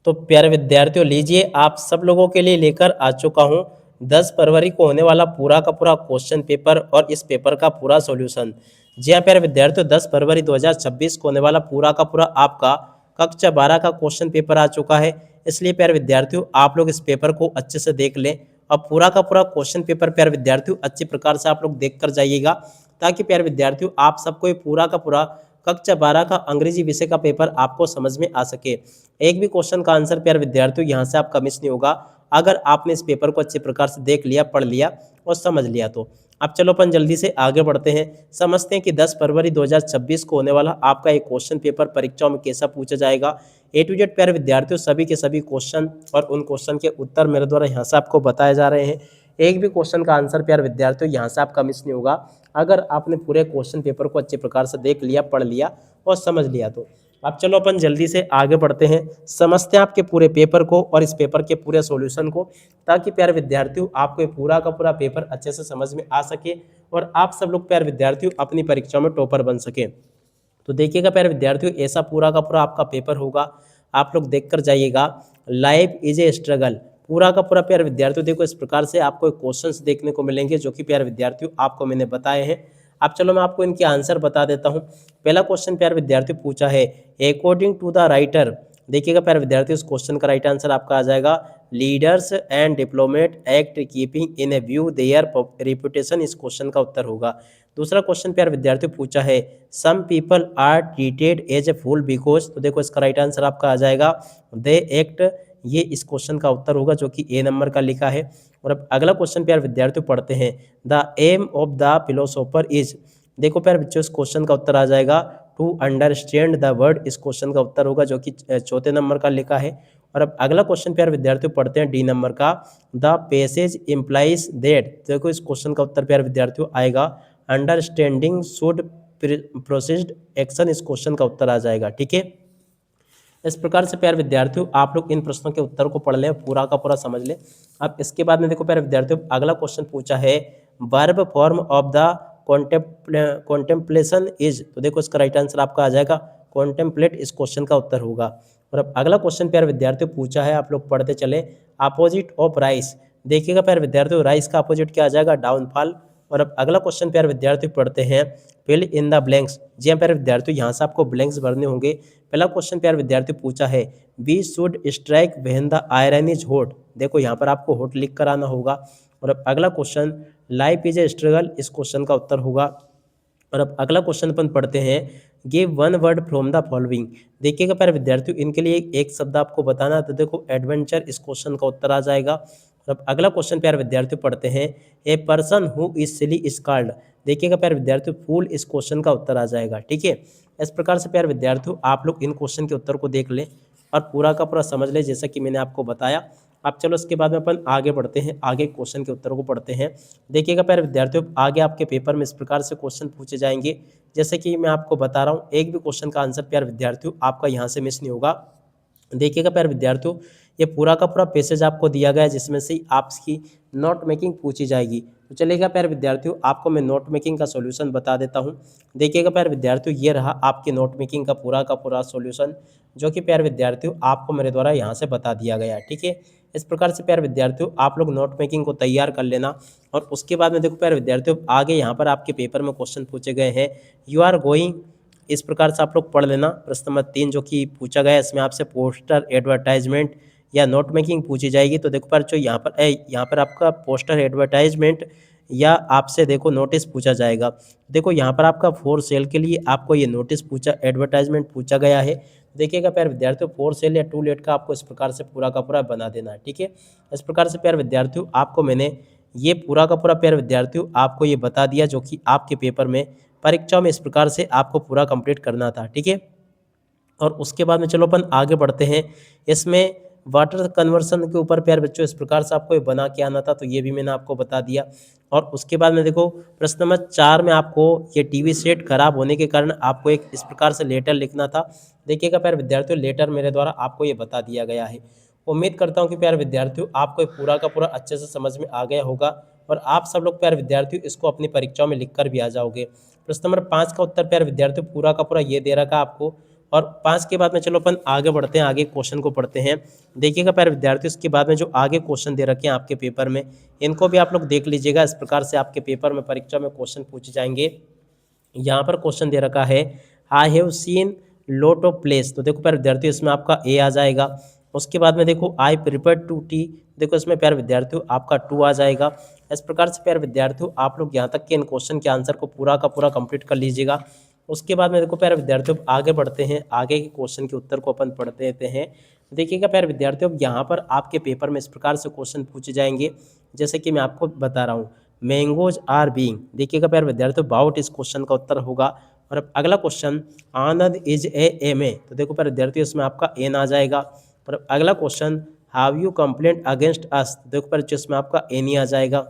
तो प्यारे विद्यार्थियों, लीजिए आप सब लोगों के लिए लेकर आ चुका हूँ 10 फरवरी को होने वाला पूरा का पूरा क्वेश्चन पेपर और इस पेपर का पूरा सॉल्यूशन। जी हाँ प्यारे विद्यार्थियों, 10 फरवरी 2026 को होने वाला पूरा का पूरा आपका कक्षा 12 का क्वेश्चन पेपर आ चुका है। इसलिए प्यारे विद्यार्थियों, आप लोग इस पेपर को अच्छे से देख लें और पूरा का पूरा क्वेश्चन पेपर प्यारे विद्यार्थियों अच्छी प्रकार से आप लोग देख कर जाइएगा, ताकि प्यारे विद्यार्थियों आप सबको ये पूरा का पूरा कक्षा 12 का अंग्रेजी विषय का पेपर आपको समझ में आ सके। एक भी क्वेश्चन का आंसर प्यारे विद्यार्थियों यहाँ से आपका मिस नहीं होगा, अगर आपने इस पेपर को अच्छे प्रकार से देख लिया, पढ़ लिया और समझ लिया तो। अब चलो अपन जल्दी से आगे बढ़ते हैं, समझते हैं कि 10 फरवरी 2026 को होने वाला आपका एक क्वेश्चन पेपर परीक्षाओं में कैसा पूछा जाएगा। ए टू जेड प्यारे विद्यार्थियों सभी के सभी क्वेश्चन और उन क्वेश्चन के उत्तर मेरे द्वारा यहाँ से आपको बताए जा रहे हैं। एक भी क्वेश्चन का आंसर प्यारे विद्यार्थियों यहाँ से आपका मिस नहीं होगा, अगर आपने पूरे क्वेश्चन पेपर को अच्छे प्रकार से देख लिया, पढ़ लिया और समझ लिया तो। अब चलो अपन जल्दी से आगे बढ़ते हैं, समझते हैं आपके पूरे पेपर को और इस पेपर के पूरे सॉल्यूशन को, ताकि प्यारे विद्यार्थियों आपको ये पूरा का पूरा पेपर अच्छे से समझ में आ सके और आप सब लोग प्यारे विद्यार्थियों अपनी परीक्षाओं में टॉपर बन सके। तो देखिएगा प्यारे विद्यार्थियों, ऐसा पूरा का पूरा आपका पेपर होगा, आप लोग देख कर जाइएगा। लाइफ इज ए स्ट्रगल, पूरा का पूरा प्यारे विद्यार्थियों देखो इस प्रकार से आपको क्वेश्चंस देखने को मिलेंगे जो कि प्यारे विद्यार्थियों आपको मैंने बताए हैं। अब चलो मैं आपको इनके आंसर बता देता हूँ। पहला क्वेश्चन प्यारे विद्यार्थियों पूछा है, अकॉर्डिंग टू द राइटर। देखिएगा प्यारे विद्यार्थियों, इस क्वेश्चन का राइट आंसर आपका आ जाएगा, leaders and diplomat act keeping in a view their reputation, इस क्वेश्चन का उत्तर होगा। दूसरा क्वेश्चन प्यारे विद्यार्थियों पूछा है, some people are treated as a fool because, तो देखो इसका राइट आंसर आपका आ जाएगा, दे एक्ट, ये इस क्वेश्चन का उत्तर होगा जो कि ए नंबर का लिखा है। और अब अगला क्वेश्चन प्यारे विद्यार्थियों पढ़ते हैं, the aim of the philosopher is, देखो प्यारे बच्चों इस क्वेश्चन का उत्तर आ जाएगा, टू अंडरस्टैंड द वर्ड, इस क्वेश्चन का उत्तर होगा जो कि चौथे नंबर का लिखा है। और अब अगला क्वेश्चन प्यारे विद्यार्थियों पढ़ते हैं डी नंबर का, द पैसेज इम्प्लाइज दैट, देखो इस क्वेश्चन का उत्तर प्यारे विद्यार्थियों आएगा, अंडरस्टैंडिंग शुड प्रोसीड एक्शन, इस क्वेश्चन का उत्तर आ जाएगा। ठीक है, इस प्रकार से प्यारे विद्यार्थियों आप लोग इन प्रश्नों के उत्तर को पढ़ लें, पूरा का पूरा समझ लें। अब इसके बाद में देखो प्यारे विद्यार्थियों अगला क्वेश्चन पूछा है, verb form of the contemplation is, तो देखो इसका राइट आंसर आपका आ जाएगा, कॉन्टेम्पलेट, इस क्वेश्चन का उत्तर होगा। और अब अगला क्वेश्चन प्यारे विद्यार्थियों पूछा है, आप लोग पढ़ते चले, अपोजिट ऑफ राइस, देखिएगा प्यारे विद्यार्थियों राइस का अपोजिट क्या आ जाएगा, डाउनफॉल। और अब अगला क्वेश्चन प्यारे विद्यार्थियों पढ़ते हैं, फिल इन द ब्लैंक्स। जी हाँ प्यारे विद्यार्थियों, यहाँ से आपको ब्लैंक्स भरने होंगे। पहला क्वेश्चन प्यारे विद्यार्थियों पूछा है, we should strike when the iron is hot, देखो यहाँ पर आपको हॉट लिख कर आना होगा। और अब अगला question, life is a struggle, इस क्वेश्चन का उत्तर होगा। और अब अगला क्वेश्चन अपन पढ़ते हैं, give one word from the following, देखिएगा प्यारे विद्यार्थियों इनके लिए एक शब्द आपको बताना है, तो देखो एडवेंचर, इस क्वेश्चन का उत्तर आ जाएगा। और अब अगला क्वेश्चन प्यारे विद्यार्थियों पढ़ते हैं, a person who is silly is called, देखिएगा प्यारे विद्यार्थियों फूल, इस क्वेश्चन का उत्तर आ जाएगा। ठीक है, इस प्रकार से प्यारे विद्यार्थियों आप लोग इन क्वेश्चन के उत्तर को देख लें और पूरा का पूरा समझ लें जैसा कि मैंने आपको बताया। अब चलो इसके बाद में अपन आगे बढ़ते हैं, आगे क्वेश्चन के उत्तर को पढ़ते हैं। देखिएगा प्यारे विद्यार्थियों आगे आपके पेपर में इस प्रकार से क्वेश्चन पूछे जाएंगे, जैसे कि मैं आपको बता रहा हूँ, एक भी क्वेश्चन का आंसर प्यारे विद्यार्थियों आपका यहाँ से मिस नहीं होगा। देखिएगा प्यारे विद्यार्थियों, ये पूरा का पूरा पैसेज आपको दिया गया है जिसमें से आपकी नोट मेकिंग पूछी जाएगी। तो चलिएगा प्यारे विद्यार्थियों आपको मैं नोट मेकिंग का सॉल्यूशन बता देता हूँ। देखिएगा प्यारे विद्यार्थियों, ये रहा आपके नोट मेकिंग का पूरा सॉल्यूशन, जो कि प्यारे विद्यार्थियों आपको मेरे द्वारा यहाँ से बता दिया गया है। ठीक है, इस प्रकार से प्यारे विद्यार्थियों आप लोग नोट मेकिंग को तैयार कर लेना। और उसके बाद में देखो प्यारे विद्यार्थियों आगे यहाँ पर आपके पेपर में क्वेश्चन पूछे गए हैं, यू आर गोइंग, इस प्रकार से आप लोग पढ़ लेना। प्रश्न नंबर 3 जो कि पूछा गया है, इसमें आपसे पोस्टर एडवर्टाइजमेंट या नोट मेकिंग पूछी जाएगी। तो देखो पर जो यहाँ पर आपका पोस्टर एडवर्टाइजमेंट या आपसे देखो नोटिस पूछा जाएगा। देखो यहाँ पर आपका फॉर सेल के लिए आपको ये नोटिस पूछा, एडवर्टाइजमेंट पूछा गया है। देखिएगा प्यारे विद्यार्थियों फॉर सेल या टू लेट का आपको इस प्रकार से पूरा का पूरा बना देना है। ठीक है, इस प्रकार से प्यारे विद्यार्थियों आपको मैंने ये पूरा का पूरा प्यारे विद्यार्थियों आपको ये बता दिया, जो कि आपके पेपर में परीक्षा में इस प्रकार से आपको पूरा कंप्लीट करना था। ठीक है, और उसके बाद में चलो अपन आगे बढ़ते हैं। इसमें वाटर कन्वर्सन के ऊपर प्यारे बच्चों इस प्रकार से आपको ये बना के आना था, तो ये भी मैंने आपको बता दिया। और उसके बाद में देखो प्रश्न नंबर 4 में आपको ये टीवी सेट खराब होने के कारण आपको एक इस प्रकार से लेटर लिखना था। देखिएगा प्यारे विद्यार्थियों लेटर मेरे द्वारा आपको ये बता दिया गया है। उम्मीद करता हूँ कि प्यारे विद्यार्थियों आपको ये पूरा का पूरा अच्छे से समझ में आ गया होगा और आप सब लोग प्यारे विद्यार्थियों इसको अपनी परीक्षाओं में लिख कर भी आ जाओगे। प्रश्न नंबर 5 का उत्तर प्यारे विद्यार्थियों पूरा का पूरा ये दे रखा आपको, और 5 के बाद में चलो अपन आगे बढ़ते हैं, आगे क्वेश्चन को पढ़ते हैं। देखिएगा प्यारे विद्यार्थियों, इसके बाद में जो आगे क्वेश्चन दे रखे हैं आपके पेपर में, इनको भी आप लोग देख लीजिएगा। इस प्रकार से आपके पेपर में, परीक्षा में क्वेश्चन पूछे जाएंगे। यहाँ पर क्वेश्चन दे रखा है, I have seen lot of place. तो देखो प्यारे विद्यार्थियों, इसमें आपका ए आ जाएगा। उसके बाद में देखो आई प्रिपेयर टू टी, देखो इसमें प्यारे विद्यार्थियों आपका टू आ जाएगा। इस प्रकार से प्यारे विद्यार्थियों आप लोग यहाँ तक के इन क्वेश्चन के आंसर को पूरा का पूरा कंप्लीट कर लीजिएगा। उसके बाद में देखो प्यारे विद्यार्थियों आगे बढ़ते हैं, आगे के क्वेश्चन के उत्तर को अपन पढ़ते रहते हैं। देखिएगा प्यारे विद्यार्थियों, यहाँ पर आपके पेपर में इस प्रकार से क्वेश्चन पूछे जाएंगे, जैसे कि मैं आपको बता रहा हूँ, मैंगोज आर बीइंग। देखिएगा प्यारे विद्यार्थियों, बाउट इस क्वेश्चन का उत्तर होगा। और अब अगला question, Anand is a M A. तो देखो प्यारे विद्यार्थियों, इसमें आपका एन आ जाएगा। और अब अगला question, have you complaint against us. देखो प्यारे, इसमें आपका एन ही आ जाएगा।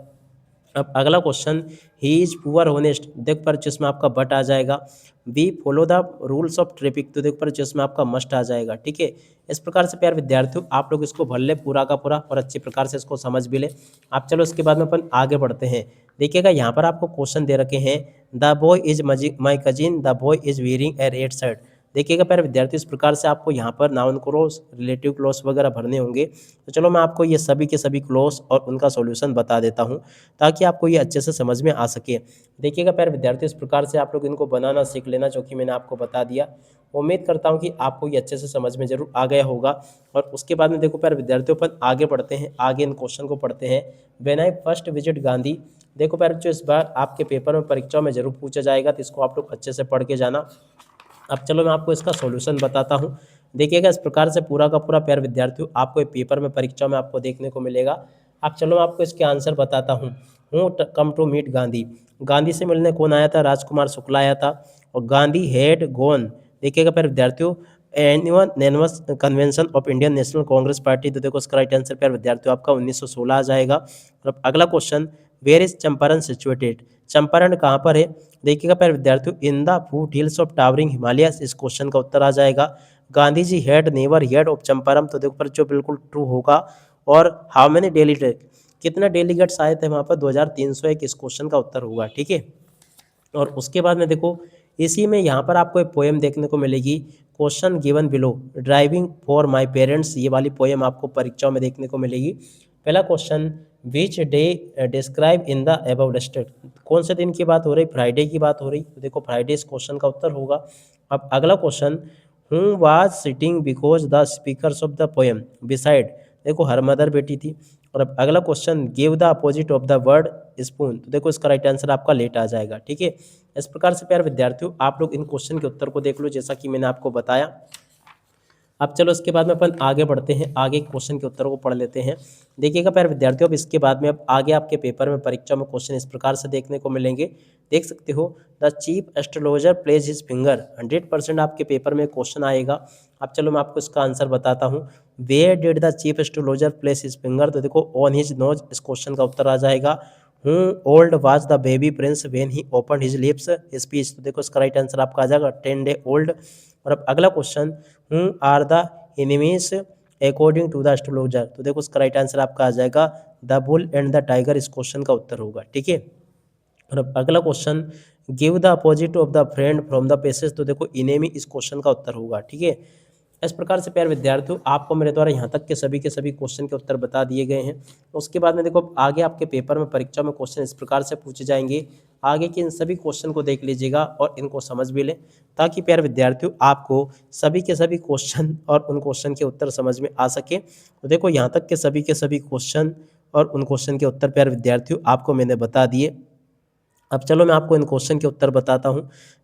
अब अगला question, he is poor honest. देख पर जिसमें आपका बट आ जाएगा। B follow the rules of traffic. तो देख पर जिसमें आपका मस्ट आ जाएगा। ठीक है, इस प्रकार से प्यारे विद्यार्थियों आप लोग इसको भर ले पूरा का पूरा और अच्छी प्रकार से इसको समझ भी ले आप। चलो इसके बाद में अपन आगे बढ़ते हैं। देखिएगा यहाँ पर आपको क्वेश्चन दे रखे हैं, the boy is my cousin, the boy is wearing A red shirt. देखिएगा प्यारे विद्यार्थी, इस प्रकार से आपको यहाँ पर नाउन क्लॉज, रिलेटिव क्लॉज वगैरह भरने होंगे। तो चलो मैं आपको ये सभी के सभी क्लॉज और उनका सॉल्यूशन बता देता हूँ, ताकि आपको ये अच्छे से समझ में आ सके। देखिएगा प्यारे विद्यार्थी, इस प्रकार से आप लोग इनको बनाना सीख लेना, जो कि मैंने आपको बता दिया। उम्मीद करता हूँ कि आपको ये अच्छे से समझ में जरूर आ गया होगा। और उसके बाद में देखो प्यारे विद्यार्थियों, अपन आगे बढ़ते हैं, आगे इन क्वेश्चन को पढ़ते हैं। When I first visit Gandhi. देखो प्यारे बच्चों, इस बार आपके पेपर में, परीक्षा में जरूर पूछा जाएगा, तो इसको आप लोग अच्छे से पढ़ के जाना। अब चलो मैं आपको इसका सॉल्यूशन बताता हूँ। देखिएगा इस प्रकार से पूरा का पूरा प्यारे विद्यार्थियों आपको ये पेपर में, परीक्षा में आपको देखने को मिलेगा। अब चलो मैं आपको इसके आंसर बताता हूँ। Come to meet Gandhi. Gandhi से मिलने कौन आया था? राजकुमार शुक्ला आया था। और गांधी हैड गॉन। देखिएगा प्यारे विद्यार्थियों, annual convention of Indian national Congress party. तो देखो इसका राइट आंसर प्यारे विद्यार्थियों आपका 1916 आ जाएगा। और अब अगला question, where is Champaran situated. Champaran कहाँ पर है? देखिएगा प्यारे विद्यार्थियों, in the foot hills of towering Himalayas. इस क्वेश्चन का उत्तर आ जाएगा। Gandhi ji had never heard of Champaran. तो देखो पर जो बिल्कुल ट्रू होगा। और हाउ मेनी डेलीगेट, कितने डेलीगेट्स आए थे वहाँ पर? 2301। इस क्वेश्चन का उत्तर होगा। ठीक है, और उसके बाद में देखो इसी में यहाँ पर आपको एक पोएम देखने को मिलेगी, question given below, driving for my parents. ये वाली पोएम आपको परीक्षाओं में देखने को मिलेगी। पहला question, which day describe in the above listed. कौन से दिन की बात हो रही? फ्राइडे की बात हो रही। तो देखो फ्राइडे इस क्वेश्चन का उत्तर होगा। अब अगला question, who was sitting because the speakers of the poem beside. देखो हर मदर बेटी थी। और अब अगला question, give the opposite of the word spoon. तो देखो इसका राइट आंसर आपका लेट आ जाएगा। ठीक है, इस प्रकार से प्यारे विद्यार्थियों आप लोग इन क्वेश्चन के उत्तर को देख लो, जैसा कि मैंने आपको बताया। अब चलो इसके बाद में अपन आगे बढ़ते हैं, आगे क्वेश्चन के उत्तरों को पढ़ लेते हैं। देखिएगा प्यारे विद्यार्थियों, अब इसके बाद में अब आगे आपके पेपर में, परीक्षा में क्वेश्चन इस प्रकार से देखने को मिलेंगे। देख सकते हो, the chief astrologer place his finger. 100% आपके पेपर में क्वेश्चन आएगा। अब चलो मैं आपको इसका आंसर बताता हूँ। Where did the chief astrologer place his finger. तो देखो ऑन हिज नोज। इस क्वेश्चन का उत्तर आ जाएगा। Who old was the baby prince when he open his lips speech. तो देखो इसका राइट आंसर आपका आ जाएगा 10 डे ओल्ड। और अब अगला question, who are the enemies according to the astrologer. तो देखो इसका राइट आंसर आपका आ जाएगा the bull and the tiger. इस क्वेश्चन का उत्तर होगा। ठीक है, और अब अगला question, give the opposite of the friend from the passage. तो देखो इनेमी इस क्वेश्चन का उत्तर होगा। ठीक है, इस प्रकार से प्यारे विद्यार्थियों आपको मेरे द्वारा यहाँ तक के सभी क्वेश्चन के उत्तर बता दिए गए हैं। उसके बाद में देखो आगे आपके पेपर में, परीक्षा में क्वेश्चन इस प्रकार से पूछे जाएंगे। आगे के इन सभी क्वेश्चन को देख लीजिएगा और इनको समझ भी लें, ताकि प्यारे विद्यार्थियों आपको सभी के सभी क्वेश्चन और उन क्वेश्चन के उत्तर समझ में आ सके। तो देखो यहाँ तक के सभी क्वेश्चन और उन क्वेश्चन के उत्तर प्यारे विद्यार्थियों आपको मैंने बता दिए। अब चलो मैं आपको इन क्वेश्चन के उत्तर बताता हूं,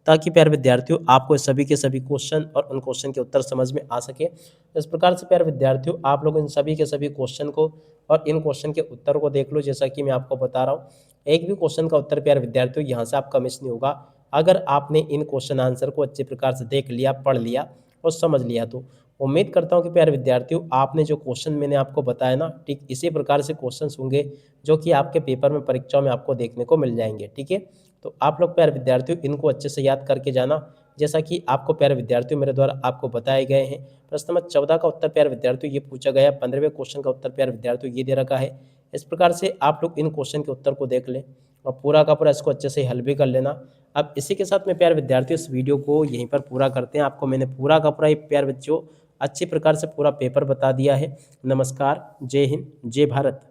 ताकि प्यारे विद्यार्थियों आपको सभी के सभी क्वेश्चन और उन क्वेश्चन के उत्तर समझ में आ सके। इस प्रकार से प्यारे विद्यार्थियों आप लोग इन सभी के सभी क्वेश्चन को और इन क्वेश्चन के उत्तर को देख लो, जैसा कि मैं आपको बता रहा हूँ। एक भी क्वेश्चन का उत्तर प्यारे विद्यार्थियों यहाँ से आपका मिस नहीं होगा, अगर आपने इन क्वेश्चन आंसर को अच्छे प्रकार से देख लिया, पढ़ लिया और समझ लिया। तो उम्मीद करता हूँ कि प्यारे विद्यार्थियों आपने जो क्वेश्चन मैंने आपको बताया ना, ठीक इसी प्रकार से क्वेश्चन होंगे, जो कि आपके पेपर में, परीक्षा में आपको देखने को मिल जाएंगे। ठीक है, तो आप लोग प्यारे विद्यार्थियों इनको अच्छे से याद करके जाना, जैसा कि आपको प्यारे विद्यार्थियों मेरे द्वारा आपको बताए गए हैं। प्रश्न नंबर 14 का उत्तर प्यारे विद्यार्थियों ये पूछा गया, 15वें क्वेश्चन का उत्तर प्यारे विद्यार्थियों ये दे रखा है। इस प्रकार से आप लोग इन क्वेश्चन के उत्तर को देख लें और पूरा का पूरा इसको अच्छे से हल भी कर लेना। अब इसी के साथ में प्यारे विद्यार्थियों इस वीडियो को यहीं पर पूरा करते हैं। आपको मैंने पूरा का पूरा प्यारे बच्चों अच्छी प्रकार से पूरा पेपर बता दिया है। नमस्कार, जय हिंद, जय भारत।